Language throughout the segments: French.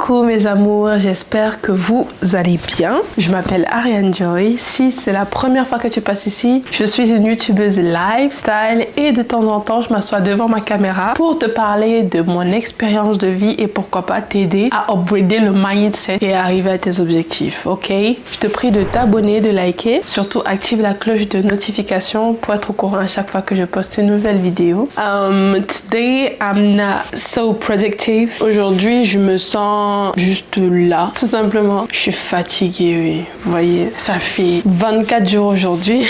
Coucou mes amours, j'espère que vous allez bien. Je m'appelle Ariane Joy. Si c'est la première fois que tu passes ici, je suis une youtubeuse lifestyle et de temps en temps je m'assois devant ma caméra pour te parler de mon expérience de vie et pourquoi pas t'aider à upgrader le mindset et arriver à tes objectifs, ok? Je te prie de t'abonner, de liker, surtout active la cloche de notification pour être au courant à chaque fois que je poste une nouvelle vidéo. Today I'm not so productive. Aujourd'hui je me sens juste là, tout simplement. Je suis fatiguée, oui. Vous voyez, ça fait 24 jours aujourd'hui.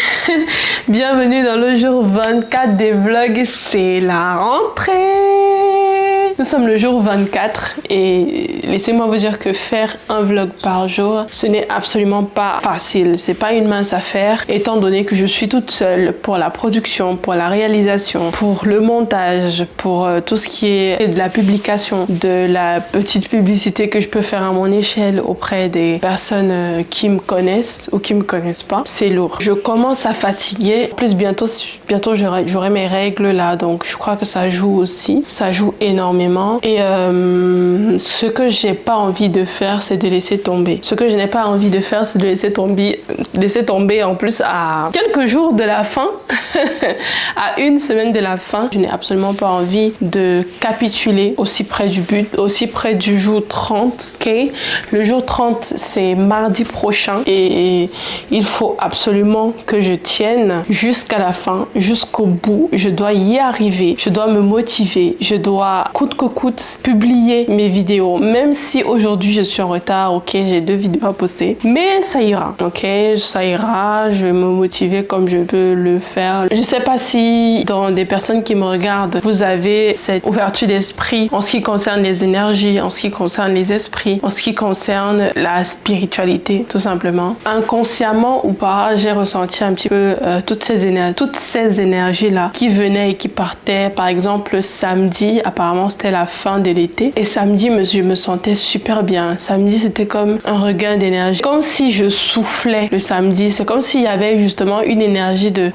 Bienvenue dans le jour 24 des vlogs, c'est la rentrée. Nous sommes le jour 24 et laissez-moi vous dire que faire un vlog par jour, ce n'est absolument pas facile. C'est pas une mince affaire, étant donné que je suis toute seule pour la production, pour la réalisation, pour le montage, pour tout ce qui est de la publication, de la petite publicité que je peux faire à mon échelle auprès des personnes qui me connaissent ou qui me connaissent pas. C'est lourd. Je commence à fatiguer. En plus, bientôt j'aurai mes règles là, donc je crois que ça joue aussi. Ça joue énormément. Et ce que j'ai pas envie de faire, c'est de laisser tomber. Ce que je n'ai pas envie de faire, c'est de laisser tomber en plus à quelques jours de la fin, à une semaine de la fin. Je n'ai absolument pas envie de capituler aussi près du but, aussi près du jour 30, ok? Le jour 30, c'est mardi prochain et il faut absolument que je tienne jusqu'à la fin, jusqu'au bout. Je dois y arriver, je dois me motiver, je dois coûte que coûte publier mes vidéos, même si aujourd'hui je suis en retard, ok, j'ai 2 vidéos à poster, mais ça ira, ok, ça ira, je vais me motiver comme je peux le faire. Je sais pas si dans des personnes qui me regardent, vous avez cette ouverture d'esprit en ce qui concerne les énergies, en ce qui concerne les esprits, en ce qui concerne la spiritualité, tout simplement. Inconsciemment ou pas, j'ai ressenti un petit peu toutes ces énergies là qui venaient et qui partaient. Par exemple, samedi, apparemment c'était la fin de l'été et samedi je me sentais super bien. Samedi c'était comme un regain d'énergie, comme si je soufflais le samedi. C'est comme s'il y avait justement une énergie de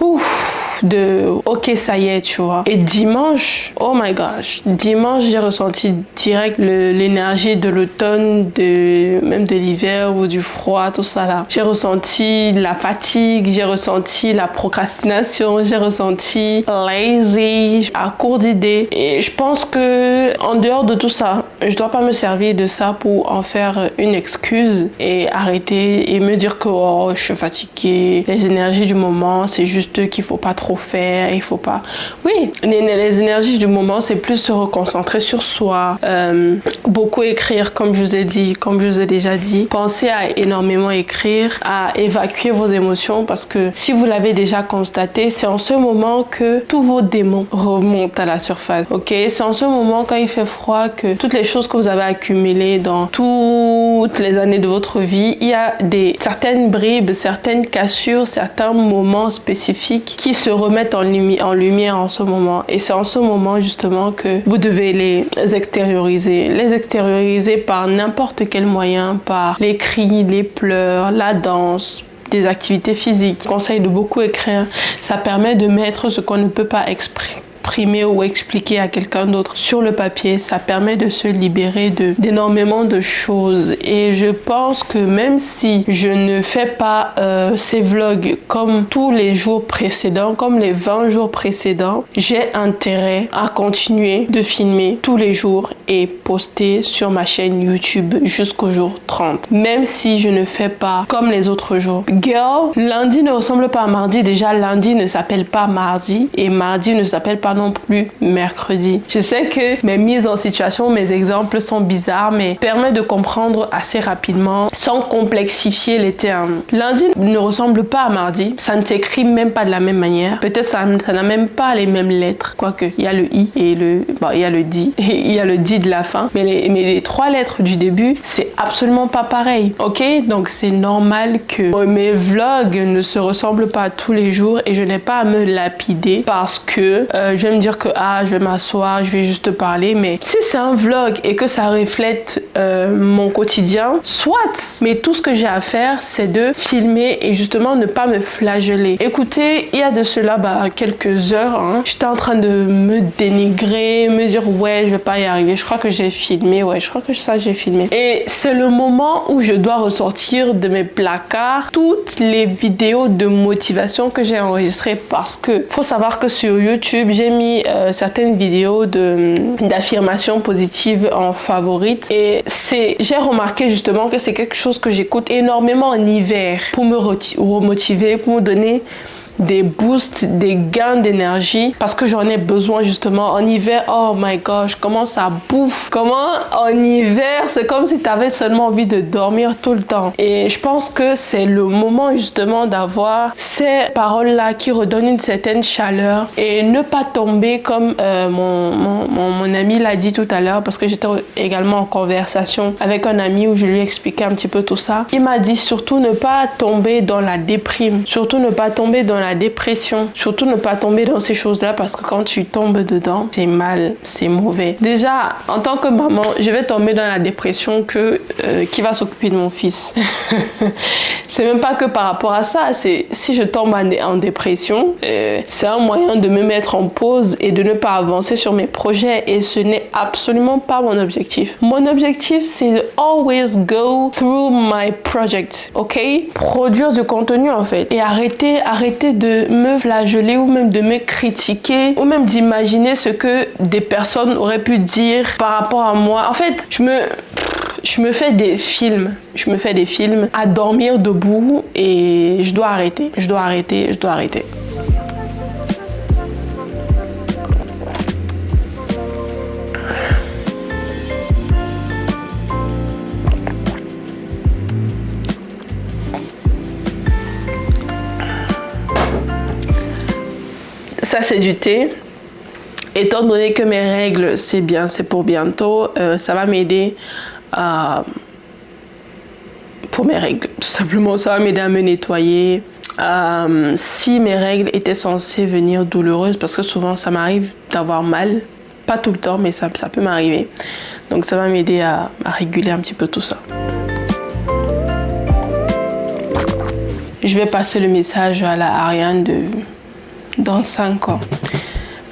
ok, ça y est, tu vois. Et dimanche, oh my gosh, dimanche j'ai ressenti direct l'énergie de l'automne, même de l'hiver ou du froid, tout ça là. J'ai ressenti la fatigue, j'ai ressenti la procrastination, j'ai ressenti lazy, à court d'idées. Et je pense que en dehors de tout ça, je dois pas me servir de ça pour en faire une excuse et arrêter et me dire que oh, je suis fatiguée, les énergies du moment, c'est juste qu'il faut pas trop faire, il faut pas. Oui, les énergies du moment, c'est plus se reconcentrer sur soi, beaucoup écrire, comme je vous ai dit, comme je vous ai déjà dit. Pensez à énormément écrire, à évacuer vos émotions parce que si vous l'avez déjà constaté, c'est en ce moment que tous vos démons remontent à la surface. Ok, c'est en ce moment quand il fait froid que toutes les choses que vous avez accumulées dans toutes les années de votre vie, il y a certaines bribes, certaines cassures, certains moments spécifiques qui se remettent en lumière en ce moment. Et c'est en ce moment justement que vous devez les extérioriser. Les extérioriser par n'importe quel moyen, par les cris, les pleurs, la danse, des activités physiques. Je conseille de beaucoup écrire. Ça permet de mettre ce qu'on ne peut pas exprimer ou expliquer à quelqu'un d'autre sur le papier. Ça permet de se libérer d'énormément de choses. Et je pense que même si je ne fais pas ces vlogs comme tous les jours précédents, comme les 20 jours précédents, j'ai intérêt à continuer de filmer tous les jours et poster sur ma chaîne YouTube jusqu'au jour 30. Même si je ne fais pas comme les autres jours. Girl, lundi ne ressemble pas à mardi. Déjà, lundi ne s'appelle pas mardi et mardi ne s'appelle pas non plus mercredi. Je sais que mes mises en situation, mes exemples sont bizarres, mais permet de comprendre assez rapidement sans complexifier les termes. Lundi ne ressemble pas à mardi. Ça ne s'écrit même pas de la même manière. Peut-être ça n'a même pas les mêmes lettres. Quoique, il y a le i et il y a le di. Et il y a le di de la fin. Mais les 3 lettres du début, c'est absolument pas pareil, ok? Donc c'est normal que mes vlogs ne se ressemblent pas tous les jours et je n'ai pas à me lapider parce que je vais me dire que je vais m'asseoir, je vais juste parler, mais si c'est un vlog et que ça reflète mon quotidien, soit, mais tout ce que j'ai à faire c'est de filmer et justement ne pas me flageller. Écoutez, il y a de cela quelques heures, j'étais en train de me dénigrer, me dire ouais je vais pas y arriver, je crois que j'ai filmé, j'ai filmé. Et c'est le moment où je dois ressortir de mes placards toutes les vidéos de motivation que j'ai enregistrées parce que faut savoir que sur YouTube j'ai mis certaines vidéos d'affirmations positives en favorites et j'ai remarqué justement que c'est quelque chose que j'écoute énormément en hiver pour me remotiver, pour me donner des boosts, des gains d'énergie parce que j'en ai besoin justement en hiver. Oh my gosh, comment ça bouffe, comment en hiver c'est comme si tu avais seulement envie de dormir tout le temps. Et je pense que c'est le moment justement d'avoir ces paroles là qui redonnent une certaine chaleur et ne pas tomber comme mon ami l'a dit tout à l'heure, parce que j'étais également en conversation avec un ami où je lui ai expliqué un petit peu tout ça. Il m'a dit surtout ne pas tomber dans la déprime, surtout ne pas tomber dans la dépression, surtout ne pas tomber dans ces choses-là parce que quand tu tombes dedans, c'est mal, c'est mauvais. Déjà, en tant que maman, je vais tomber dans la dépression qui va s'occuper de mon fils. C'est même pas que par rapport à ça, c'est si je tombe en dépression, c'est un moyen de me mettre en pause et de ne pas avancer sur mes projets et ce n'est absolument pas mon objectif. Mon objectif, c'est de always go through my project, ok? Produire du contenu en fait et arrêter de me flageller ou même de me critiquer ou même d'imaginer ce que des personnes auraient pu dire par rapport à moi. En fait, je me fais des films. Je me fais des films à dormir debout et je dois arrêter. Je dois arrêter. Ça c'est du thé. Étant donné que mes règles c'est pour bientôt, ça va m'aider pour mes règles. Tout simplement, ça va m'aider à me nettoyer. Si mes règles étaient censées venir douloureuses, parce que souvent ça m'arrive d'avoir mal, pas tout le temps, mais ça peut m'arriver. Donc ça va m'aider à réguler un petit peu tout ça. Je vais passer le message à la Ariane dans 5 ans.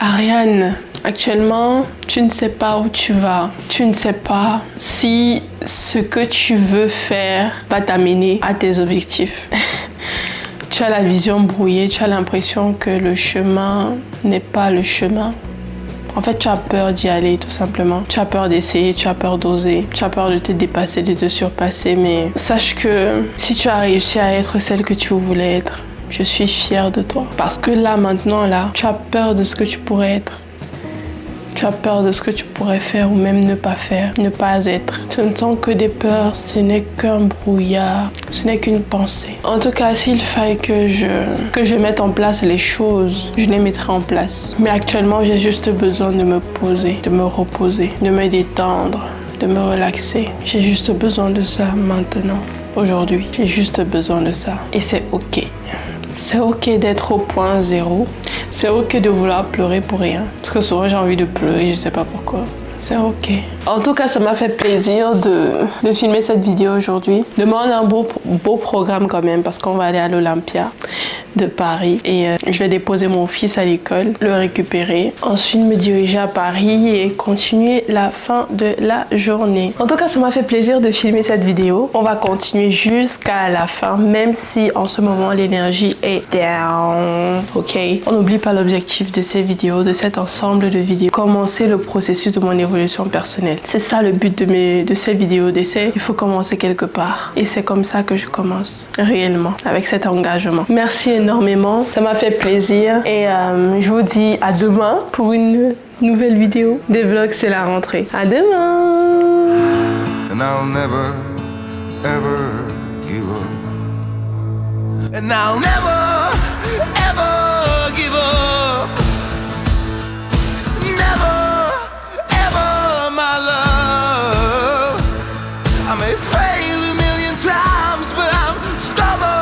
Ariane, actuellement, tu ne sais pas où tu vas. Tu ne sais pas si ce que tu veux faire va t'amener à tes objectifs. Tu as la vision brouillée, tu as l'impression que le chemin n'est pas le chemin. En fait, tu as peur d'y aller, tout simplement. Tu as peur d'essayer, tu as peur d'oser. Tu as peur de te dépasser, de te surpasser. Mais sache que si tu as réussi à être celle que tu voulais être, je suis fière de toi. Parce que là, maintenant, tu as peur de ce que tu pourrais être. Tu as peur de ce que tu pourrais faire ou même ne pas faire, ne pas être. Ce ne sont que des peurs, ce n'est qu'un brouillard, ce n'est qu'une pensée. En tout cas, s'il faille que je mette en place les choses, je les mettrai en place. Mais actuellement, j'ai juste besoin de me poser, de me reposer, de me détendre, de me relaxer. J'ai juste besoin de ça maintenant, aujourd'hui. J'ai juste besoin de ça. Et c'est ok. C'est ok d'être au point zéro. C'est ok de vouloir pleurer pour rien. Parce que souvent j'ai envie de pleurer, je sais pas pourquoi. C'est ok. En tout cas, ça m'a fait plaisir de filmer cette vidéo aujourd'hui. Demain, on a un beau programme quand même parce qu'on va aller à l'Olympia de Paris. Et je vais déposer mon fils à l'école, le récupérer. Ensuite, me diriger à Paris et continuer la fin de la journée. En tout cas, ça m'a fait plaisir de filmer cette vidéo. On va continuer jusqu'à la fin, même si en ce moment, l'énergie est down. Ok? On n'oublie pas l'objectif de ces vidéos, de cet ensemble de vidéos. Commencer le processus de mon évolution personnelle. C'est ça le but de ces vidéos d'essai. Il faut commencer quelque part. Et c'est comme ça que je commence réellement, avec cet engagement. Merci énormément. Ça m'a fait plaisir. Et je vous dis à demain pour une nouvelle vidéo. Des vlogs, c'est la rentrée. À demain. And I'll never, ever give up. And I'll never, ever give up.